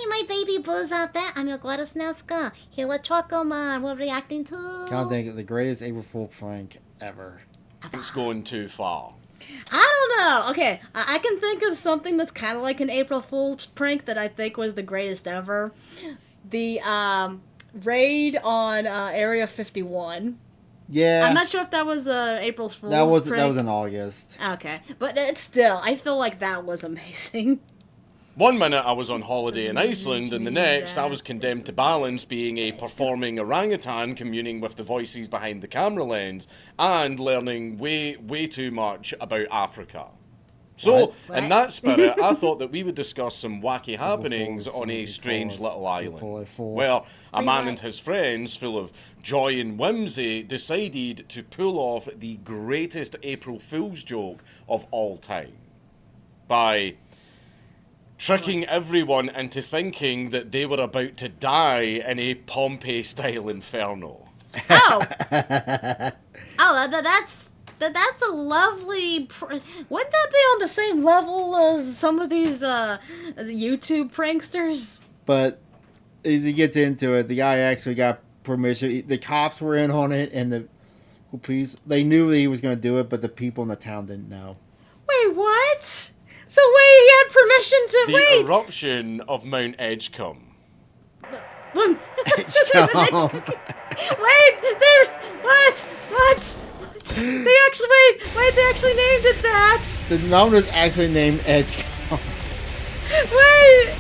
my baby boos out there. I'm your Gladys Nazca. Here with Chocoman. We're reacting to... Can't think of the greatest April Fool prank ever. It's going too far. I don't know. Okay, I can think of something that's kind of like an April Fool's prank that I think was the greatest ever. The raid on Area 51. Yeah. I'm not sure if that was April Fool's prank. That was in August. Okay, but it's still, I feel like that was amazing. One minute I was on holiday in Iceland, and the next I was condemned to balance being a performing orangutan communing with the voices behind the camera lens and learning way too much about Africa. So, in that spirit, I thought that we would discuss some wacky happenings on a strange little island, where a man and his friends, full of joy and whimsy, decided to pull off the greatest April Fool's joke of all time by tricking everyone into thinking that they were about to die in a Pompeii-style inferno. Oh! That's a lovely... Wouldn't that be on the same level as some of these YouTube pranksters? But as he gets into it, the guy actually got permission. The cops were in on it, and the police, they knew that he was going to do it, but the people in the town didn't know. Wait, what? So wait, he had permission to The eruption of Mount Edgecombe. Wait, what? They actually named it that. The mountain is actually named Edgecombe. Wait,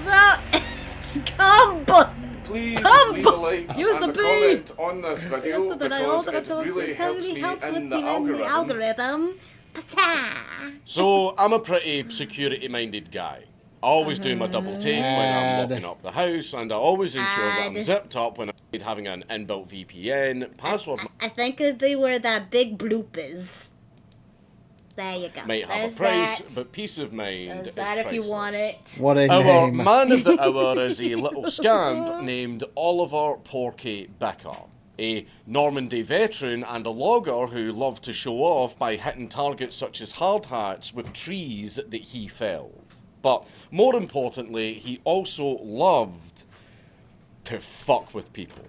what? Edgecombe. Please leave a like use and the a beep. comment on this video because it really helps me in the algorithm. So, I'm a pretty security-minded guy. I always do my double take when I'm locking up the house, and I always ensure that I'm zipped up when I'm having an inbuilt VPN, password... I think they were that big bloopers. There you go. Might have a price, but peace of mind is that if you want it. What a Our name. man of the hour is a little scamp named Oliver Porky Becker, a Normandy veteran and a logger who loved to show off by hitting targets such as hard hats with trees that he felled. But more importantly, he also loved to fuck with people.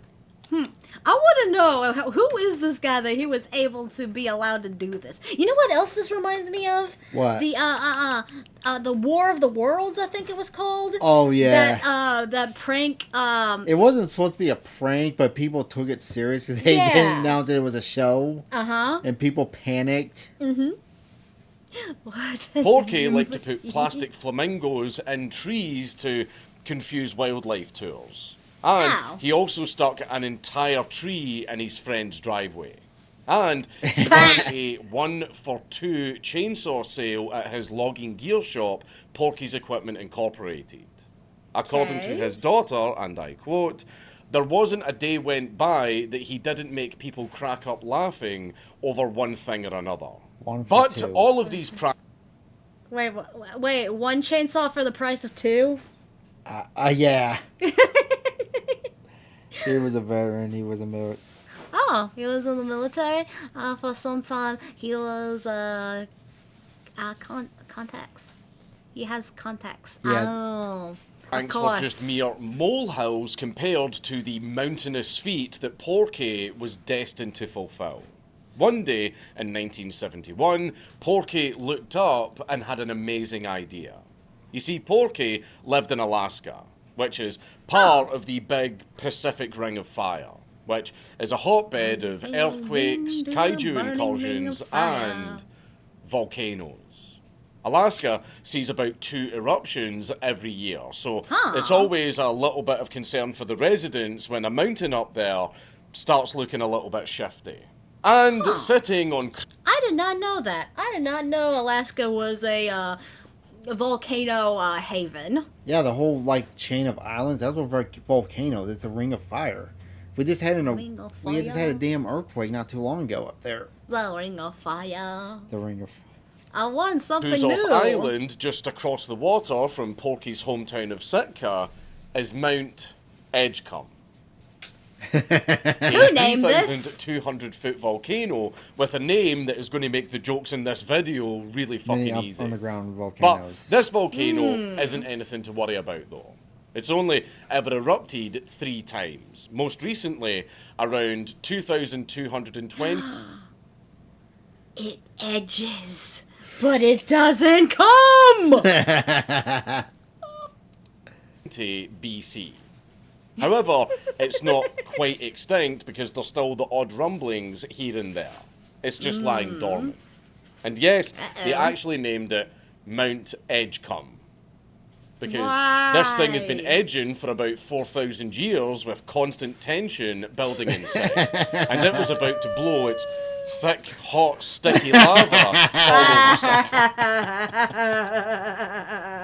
I want to know, who is this guy that he was able to be allowed to do this? You know what else this reminds me of? What? The War of the Worlds, I think it was called. Oh, yeah. That prank. It wasn't supposed to be a prank, but people took it serious because they didn't announce that it was a show. Uh-huh. And people panicked. Mm-hmm. What? Porky liked to put plastic flamingos in trees to confuse wildlife tours. And he also stuck an entire tree in his friend's driveway. And he ran a 1-for-2 chainsaw sale at his logging gear shop, Porky's Equipment Incorporated. According to his daughter, and I quote, "There wasn't a day went by that he didn't make people crack up laughing over one thing or another." But all of these Wait, one chainsaw for the price of two? Yeah. He was a veteran. He was a military. Oh, he was in the military. For some time, he was contacts. He has contacts. Yeah. Oh, Thanks were just mere molehills compared to the mountainous feat that Porky was destined to fulfill. One day in 1971, Porky looked up and had an amazing idea. You see, Porky lived in Alaska, which is part of the big Pacific Ring of Fire, which is a hotbed of earthquakes, kaiju incursions, and volcanoes. Alaska sees about 2 eruptions every year, so it's always a little bit of concern for the residents when a mountain up there starts looking a little bit shifty. And sitting on... I did not know that. I did not know Alaska was a volcano haven. Yeah, the whole chain of islands. That's what volcanoes. It's a ring of fire. We just had we just had a damn earthquake not too long ago up there. the ring of fire. The ring of. I learned something new. Kutuzov Island, just across the water from Porky's hometown of Sitka, is Mount Edgecombe. A named this? 3,200-foot volcano with a name that is going to make the jokes in this video really fucking Many easy. underground But volcanoes. this volcano isn't anything to worry about, though. It's only ever erupted 3 times. Most recently, around 2,220. It edges, but it doesn't come! BC. However, it's not quite extinct because there's still the odd rumblings here and there. It's just lying dormant. And yes, they actually named it Mount Edgecumbe. Because this thing has been Why? edging for about 4,000 years with constant tension building inside. And it was about to blow its thick, hot, sticky lava all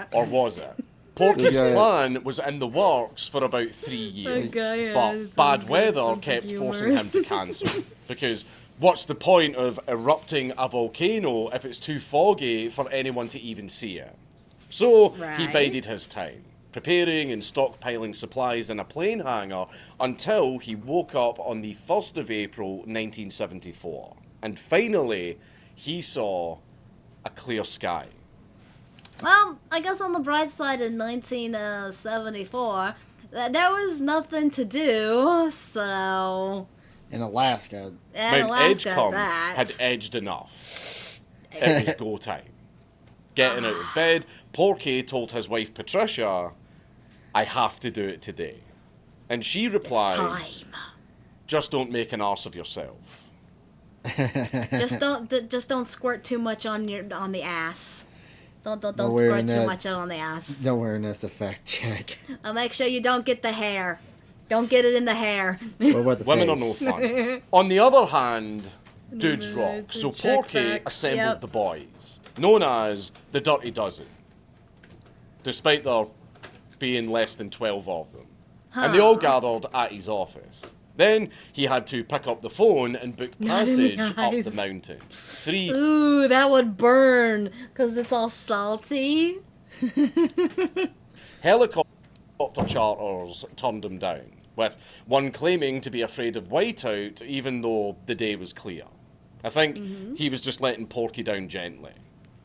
over. Or was it? Porky's Yeah. plan was in the works for about 3 years, guy has but some bad good weather sense of kept humor. forcing him to cancel. Because what's the point of erupting a volcano if it's too foggy for anyone to even see it? So he Right. bided his time, preparing and stockpiling supplies in a plane hangar until he woke up on the 1st of April 1974. And finally, he saw a clear sky. Well, I guess on the bright side in 1974, there was nothing to do, so... In Alaska. And Mount Alaska, Edgecumbe that. had edged enough. It was go time. Getting out of bed, Porky told his wife Patricia, "I have to do it today." And she It's replied, time. "Just don't make an arse of yourself." Just don't squirt too much on the ass. Don't Nowhere squirt in too that- much on the ass. Nowhere in this the fact check. I'll make sure you don't get the hair. Don't get it in the hair. What about the Women are face? no fun. On the other hand, dudes rock. it's a So check Porky back. assembled Yep. the boys, known as the Dirty Dozen, despite there being less than 12 of them. And they all gathered at his office. Then he had to pick up the phone and book Not in the passage up the eyes. mountain. Ooh, that would burn, because it's all salty. Helicopter charters turned him down, with one claiming to be afraid of whiteout even though the day was clear. I think he was just letting Porky down gently.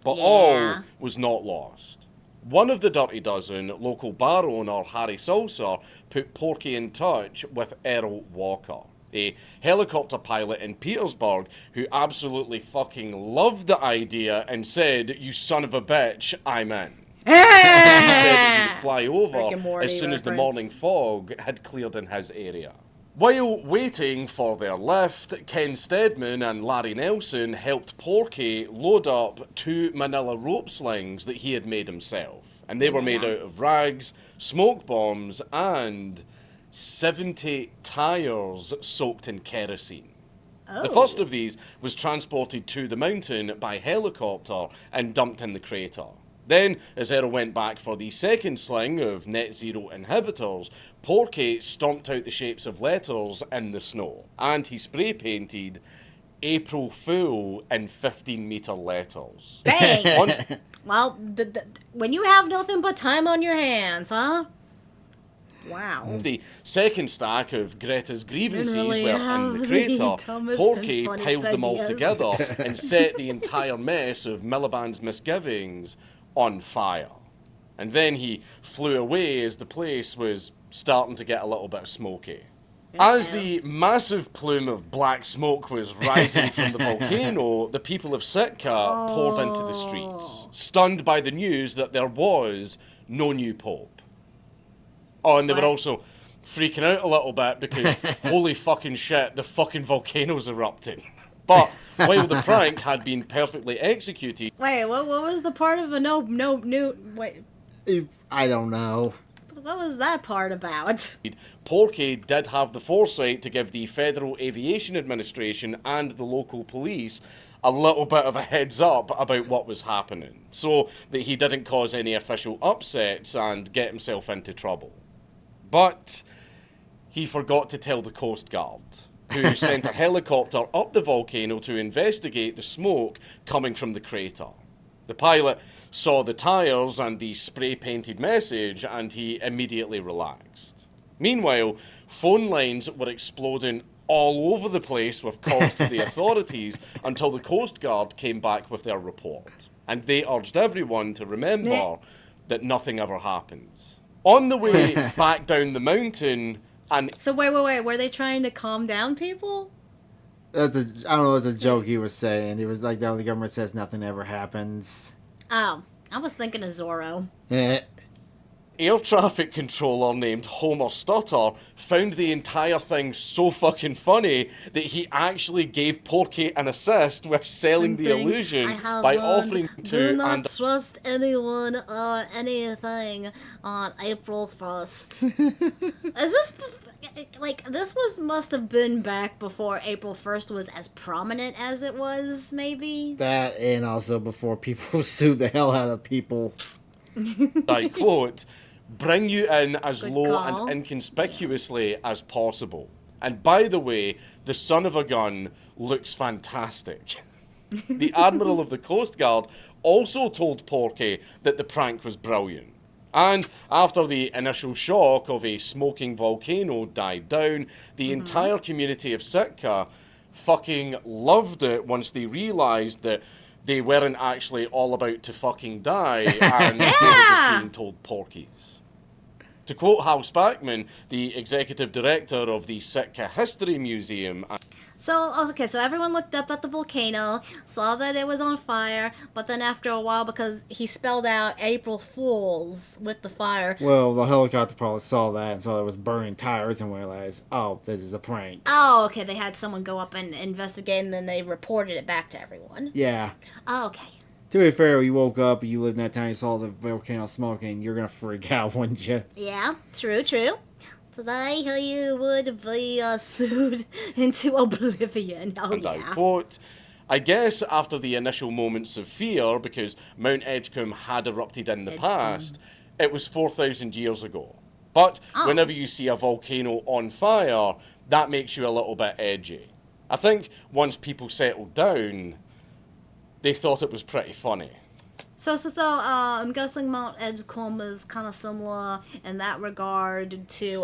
But all Yeah. was not lost. One of the Dirty Dozen, local bar owner Harry Salser, put Porky in touch with Earl Walker, a helicopter pilot in Petersburg who absolutely fucking loved the idea and said, "You son of a bitch, I'm in." He said that he would fly Rick over and Morty as soon as the reference. morning fog had cleared in his area. While waiting for their lift, Ken Stedman and Larry Nelson helped Porky load up 2 manila rope slings that he had made himself. And they were made out of rags, smoke bombs, and 70 tires soaked in kerosene. The first of these was transported to the mountain by helicopter and dumped in the crater. Then, as Earl went back for the second sling of net zero inhibitors, Porky stomped out the shapes of letters in the snow, and he spray painted April Fool in 15-meter letters. Bang! Once Well, when you have nothing but time on your hands, huh? Wow. the second stack of Greta's grievances really were in have the the crater, dumbest Porky and piled funniest them all ideas. together and set the entire mess of Miliband's misgivings on fire. And then he flew away as the place was starting to get a little bit smoky. As the massive plume of black smoke was rising from the volcano, the people of Sitka poured into the streets, stunned by the news that there was no new pope. Oh, and they were What? also freaking out a little bit because, holy fucking shit, the fucking volcano's erupting. But while the prank had been perfectly executed, Wait, what was the part of a wait, I don't know. what was that part about? Porky did have the foresight to give the Federal Aviation Administration and the local police a little bit of a heads up about what was happening, so that he didn't cause any official upsets and get himself into trouble. But he forgot to tell the Coast Guard, who sent a helicopter up the volcano to investigate the smoke coming from the crater. The pilot saw the tires and the spray-painted message, and he immediately relaxed. Meanwhile, phone lines were exploding all over the place with calls to the authorities until the Coast Guard came back with their report. And they urged everyone to remember that nothing ever happens. On the way back down the mountain, and So wait. Were they trying to calm down people? I don't know, it's a joke he was saying. He was like, no, the government says nothing ever happens. Oh, I was thinking of Zorro. air traffic controller named Homer Stutter found the entire thing so fucking funny that he actually gave Porky an assist with selling the illusion by offering to do not trust anyone or anything on April 1st. Is this like this was must have been back before April 1st was as prominent as it was, maybe? That, and also before people sued the hell out of people. I quote, bring you in as Good low call. and inconspicuously as possible. And by the way, the son of a gun looks fantastic. The Admiral of the Coast Guard also told Porky that the prank was brilliant. And after the initial shock of a smoking volcano died down, the entire community of Sitka fucking loved it once they realised that they weren't actually all about to fucking die and they were just being told porkies. To quote Hal Spackman, the executive director of the Sitka History Museum, So everyone looked up at the volcano, saw that it was on fire, but then after a while, because he spelled out April Fools with the fire. Well, the helicopter probably saw that and saw it was burning tires and realized, oh, this is a prank. Oh, okay, they had someone go up and investigate, and then they reported it back to everyone. Yeah. Oh, okay. To be fair, you woke up, you lived in that town, you saw the volcano smoking, you're gonna freak out, wouldn't you? Yeah, true. Today you would be sued into oblivion. Oh, and I yeah. quote, I guess after the initial moments of fear, because Mount Edgecombe had erupted in the past, it was 4,000 years ago. But whenever you see a volcano on fire, that makes you a little bit edgy. I think once people settled down, they thought it was pretty funny. So, I'm guessing Mount Edgecombe is kind of similar in that regard to,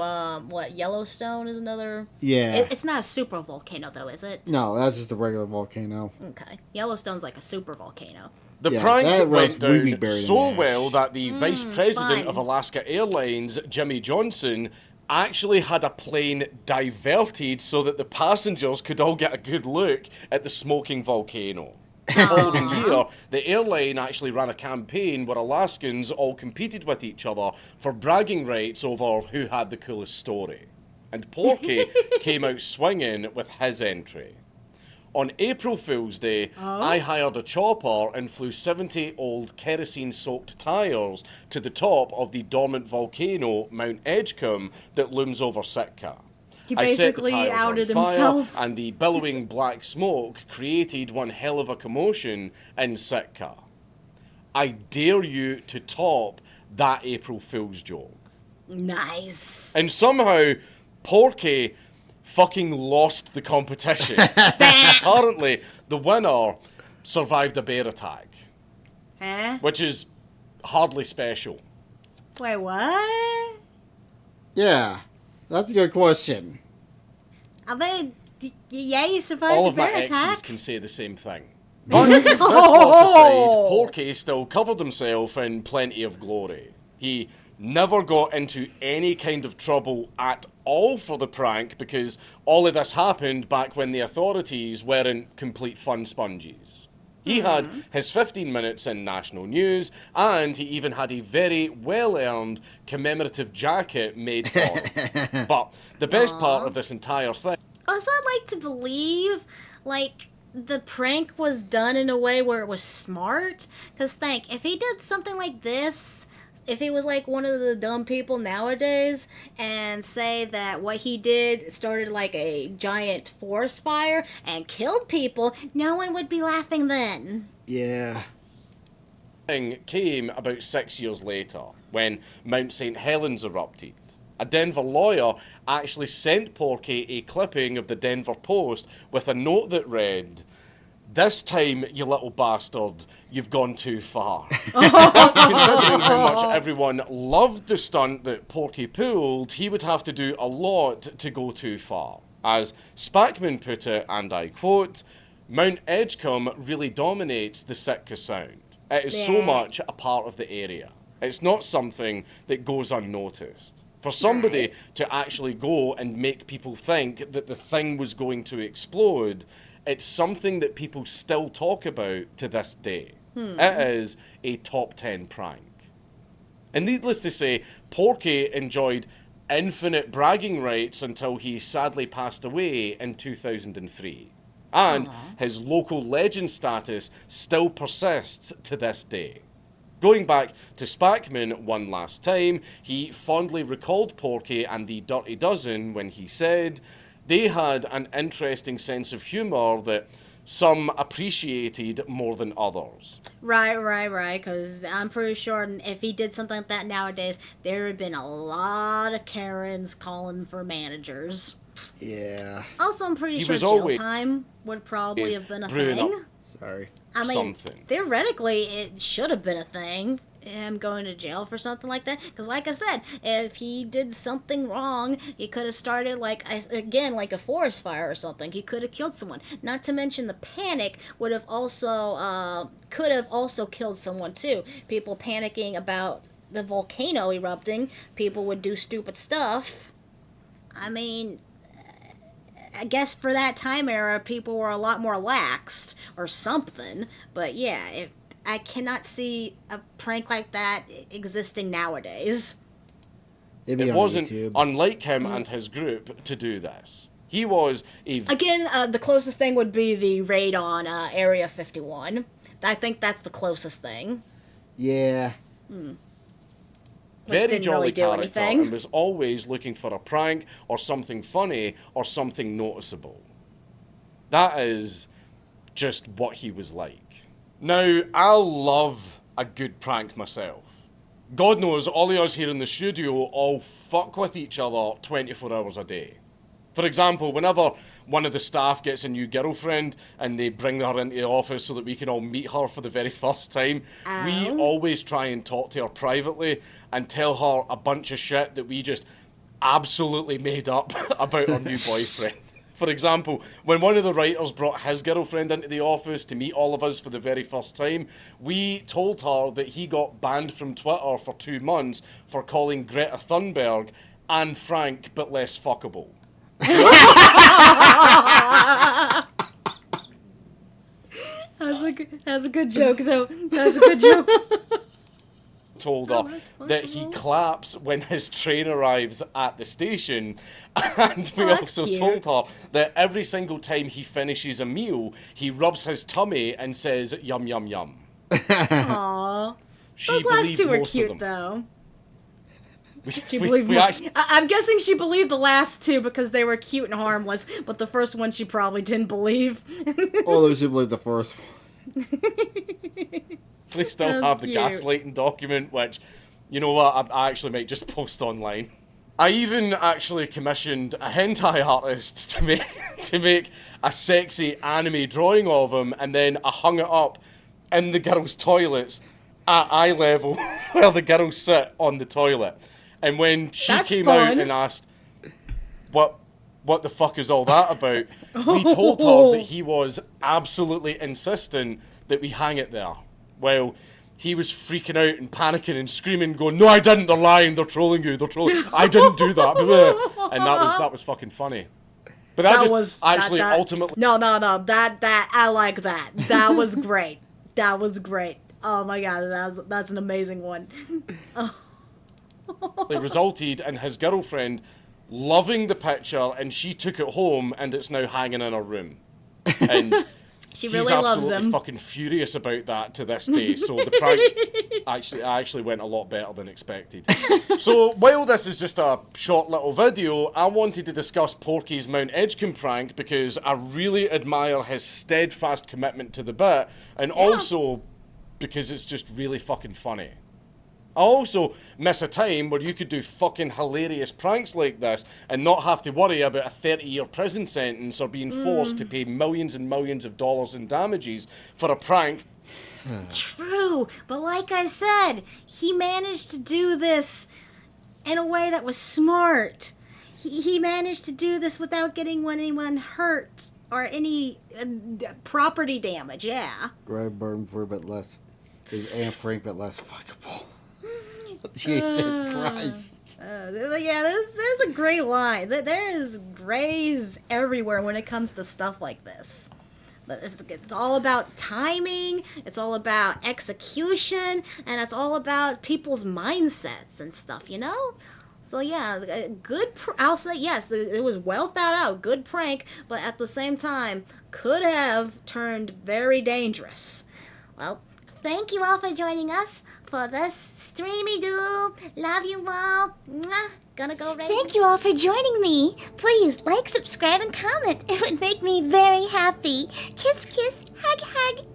What, Yellowstone is another? Yeah. it's not a super volcano though, is it? No, that's just a regular volcano. Okay. Yellowstone's like a super volcano. The Yeah, prank that went was really down buried in so ash. well that the vice president fun. of Alaska Airlines, Jimmy Johnson, actually had a plane diverted so that the passengers could all get a good look at the smoking volcano. The following year, the airline actually ran a campaign where Alaskans all competed with each other for bragging rights over who had the coolest story. And Porky came out swinging with his entry. On April Fool's Day, I hired a chopper and flew 70 old kerosene-soaked tires to the top of the dormant volcano, Mount Edgecombe, that looms over Sitka. He I set the basically tires on outed fire, himself. and the billowing black smoke created one hell of a commotion in Sitka. I dare you to top that April Fool's joke. Nice. And somehow, Porky fucking lost the competition. Apparently, the winner survived a bear attack, Huh? which is hardly special. Wait, what? Yeah. That's a good question. I mean, yeah, you survived All a of my bear exes attack. can say the same thing. But this loss aside, Porky still covered himself in plenty of glory. He never got into any kind of trouble at all for the prank because all of this happened back when the authorities weren't complete fun sponges. He had his 15 minutes in national news, and he even had a very well-earned commemorative jacket made for him. But the best part of this entire thing Also, I'd like to believe, like, the prank was done in a way where it was smart. Because, think, if he did something like this, if he was like one of the dumb people nowadays and say that what he did started like a giant forest fire and killed people, no one would be laughing then. Yeah. came about 6 years later, when Mount St. Helens erupted. A Denver lawyer actually sent Porky a clipping of the Denver Post with a note that read, This time, you little bastard, you've gone too far. Considering how much everyone loved the stunt that Porky pulled, he would have to do a lot to go too far. As Spackman put it, and I quote, Mount Edgecombe really dominates the Sitka Sound. It is so much a part of the area. It's not something that goes unnoticed. For somebody to actually go and make people think that the thing was going to explode, it's something that people still talk about to this day. It is a top 10 prank. And needless to say, Porky enjoyed infinite bragging rights until he sadly passed away in 2003. And his local legend status still persists to this day. Going back to Spackman one last time, he fondly recalled Porky and the Dirty Dozen when he said, they had an interesting sense of humour that some appreciated more than others. Right, because I'm pretty sure if he did something like that nowadays, there would have been a lot of Karens calling for managers. Yeah. Also, I'm pretty He sure was jail always- time would probably have been a brewing up thing. Sorry. I mean, something. theoretically, it should have been a thing. Him going to jail for something like that. Because, like I said, if he did something wrong, he could have started, like a forest fire or something. He could have killed someone. Not to mention the panic would have also, could have also killed someone, too. People panicking about the volcano erupting. People would do stupid stuff. I mean, I guess for that time era, people were a lot more laxed or something. But yeah, I cannot see a prank like that existing nowadays. It'd be It on wasn't YouTube. unlike him and his group to do this. He was a Again, the closest thing would be the raid on Area 51. I think that's the closest thing. Yeah. very didn't jolly really do character anything. and was always looking for a prank or something funny or something noticeable. That is just what he was like. Now, I love a good prank myself. God knows all of us here in the studio all fuck with each other 24 hours a day. For example, whenever one of the staff gets a new girlfriend and they bring her into the office so that we can all meet her for the very first time, we always try and talk to her privately and tell her a bunch of shit that we just absolutely made up about our new boyfriend. For example, when one of the writers brought his girlfriend into the office to meet all of us for the very first time, we told her that he got banned from Twitter for 2 months for calling Greta Thunberg Anne Frank but less fuckable. That's a good joke, though. That's a good joke. Told her that he claps when his train arrives at the station, and we that's also cute. told her that every single time he finishes a meal, he rubs his tummy and says yum yum yum. Aww. She Those last believed two were most of cute, them. though. She We believed more. actually, I'm guessing she believed the last two because they were cute and harmless, but the first one she probably didn't believe. Although she believed the first one. we still That's have the cute. gaslighting document, which, you know what, I actually might just post online. I even actually commissioned a hentai artist to make a sexy anime drawing of him, and then I hung it up in the girls' toilets at eye level where the girls sit on the toilet. And when she That's came fun. out and asked, what the fuck is all that about? We told her that he was absolutely insistent that we hang it there. Well, he was freaking out and panicking and screaming, going, "No, I didn't. They're lying. They're trolling you. They're trolling. I didn't do that." And that was fucking funny. But ultimately. No, that I like that. That was great. That was great. Oh my god, that's an amazing one. It resulted in his girlfriend loving the picture, and she took it home, and it's now hanging in her room. And She he's really loves absolutely him. fucking furious about that to this day. So the prank actually went a lot better than expected. So while this is just a short little video, I wanted to discuss Porky's Mount Edgecombe prank because I really admire his steadfast commitment to the bit, and also because it's just really fucking funny. I also miss a time where you could do fucking hilarious pranks like this and not have to worry about a 30-year prison sentence or being forced to pay millions and millions of dollars in damages for a prank. True, but like I said, he managed to do this in a way that was smart. He managed to do this without getting anyone hurt or any property damage, yeah. Greg Burnford, but less. Anne Frank, but less fuckable. Jesus Christ. Yeah, there's a gray line. There is grays everywhere when it comes to stuff like this. It's all about timing, it's all about execution, and it's all about people's mindsets and stuff, you know? So yeah, I'll say yes, it was well thought out, good prank, but at the same time, could have turned very dangerous. Well, thank you all for joining us for this Streamy Doo. Love you all. Mwah. Gonna go right. Thank you all for joining me. Please like, subscribe, and comment. It would make me very happy. Kiss, kiss, hug, hug.